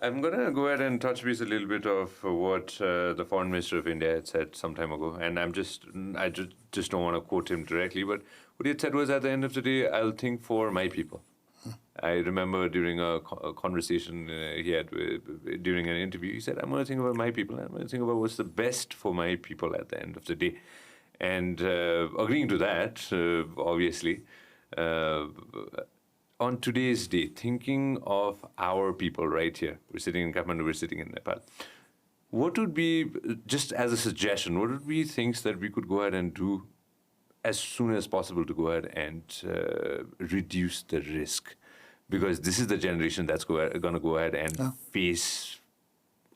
I'm going to go ahead and touch base a little bit of what the Foreign Minister of India had said some time ago. And I just don't want to quote him directly, but what he had said was, at the end of the day, I'll think for my people. I remember during a conversation he had during an interview, he said, I'm going to think about my people. I'm going to think about what's the best for my people at the end of the day. And agreeing to that, obviously, on today's day, thinking of our people right here, we're sitting in Kathmandu, we're sitting in Nepal, what would be, just as a suggestion, what would be things that we could go ahead and do as soon as possible to go ahead and reduce the risk? Because this is the generation that's going to go ahead and face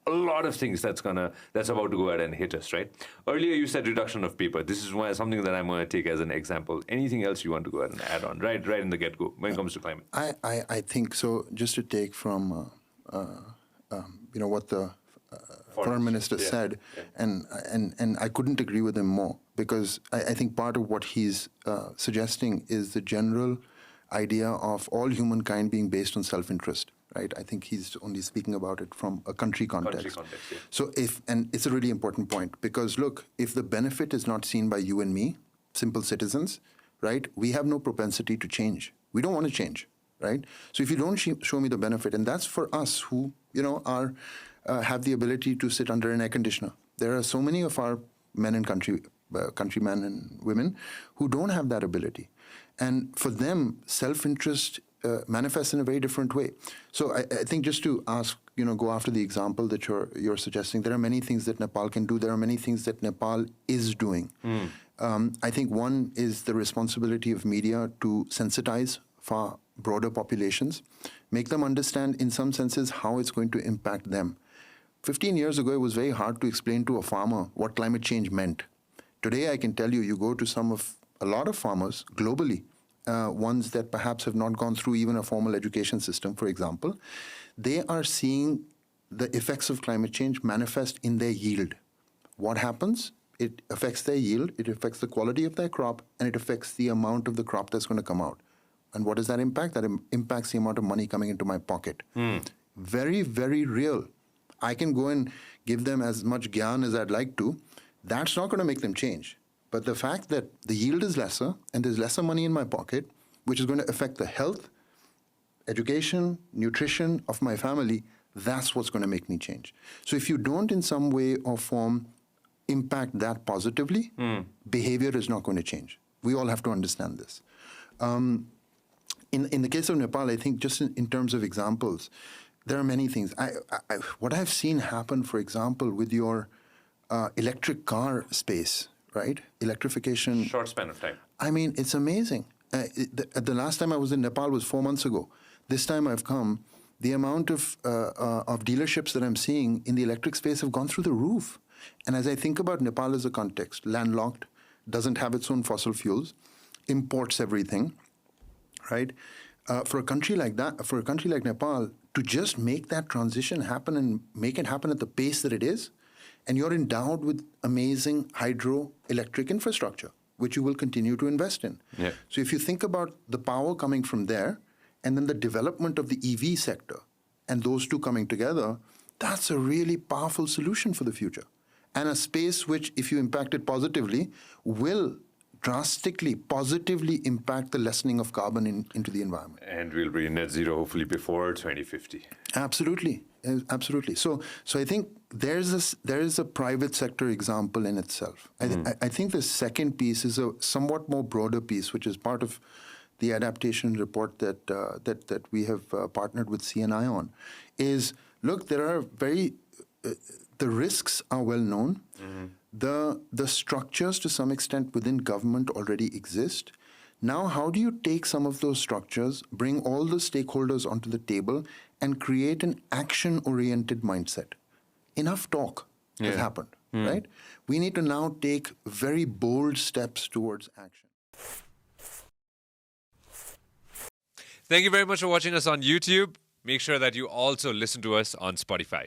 a lot of things that's about to go ahead and hit us, right? Earlier you said reduction of paper. This is something that I'm going to take as an example. Anything else you want to go ahead and add on, right in the get-go when it comes to climate? I think so. Just to take from what the Foreign Minister said, and I couldn't agree with him more, because I think part of what he's suggesting is the general idea of all humankind being based on self-interest, right? I think he's only speaking about it from a country context. So and it's a really important point, because look, if the benefit is not seen by you and me, simple citizens, right, we have no propensity to change. We don't want to change, right? So if you don't show me the benefit, and that's for us who, have the ability to sit under an air conditioner. There are so many of our men and countrymen and women who don't have that ability. And for them, self-interest manifests in a very different way. So I think, just to ask, go after the example that you're suggesting, there are many things that Nepal can do. There are many things that Nepal is doing. I think one is the responsibility of media to sensitize far broader populations, make them understand in some senses how it's going to impact them. 15 years ago, it was very hard to explain to a farmer what climate change meant. Today, I can tell you, you go to a lot of farmers globally, ones that perhaps have not gone through even a formal education system, for example, they are seeing the effects of climate change manifest in their yield. What happens? It affects their yield, it affects the quality of their crop, and it affects the amount of the crop that's going to come out. And what does that impact? That impacts the amount of money coming into my pocket. Very, very real. I can go and give them as much gyan as I'd like to. That's not going to make them change. But the fact that the yield is lesser and there's lesser money in my pocket, which is going to affect the health, education, nutrition of my family, that's what's going to make me change. So if you don't in some way or form impact that positively, behavior is not going to change. We all have to understand this. In the case of Nepal, I think just in terms of examples, there are many things. What I've seen happen, for example, with your electric car space, right? Electrification. Short span of time. I mean, it's amazing. The last time I was in Nepal was 4 months ago. This time I've come, the amount of dealerships that I'm seeing in the electric space have gone through the roof. And as I think about Nepal as a context, landlocked, doesn't have its own fossil fuels, imports everything, right? For a country like that, for a country like Nepal, to just make that transition happen and make it happen at the pace that it is, and you're endowed with amazing hydroelectric infrastructure, which you will continue to invest in. Yeah. So if you think about the power coming from there, and then the development of the EV sector, and those two coming together, that's a really powerful solution for the future. And a space which, if you impact it positively, will drastically, positively impact the lessening of carbon into the environment. And we'll be net zero hopefully before 2050. Absolutely, absolutely. So I think there is a private sector example in itself. I think the second piece is a somewhat more broader piece, which is part of the adaptation report that we have partnered with CNI on. Is look, there are the risks are well known. The structures to some extent within government already exist. Now, how do you take some of those structures, bring all the stakeholders onto the table, and create an action-oriented mindset? Enough talk has happened, right? We need to now take very bold steps towards action. Thank you very much for watching us on YouTube. Make sure that you also listen to us on Spotify.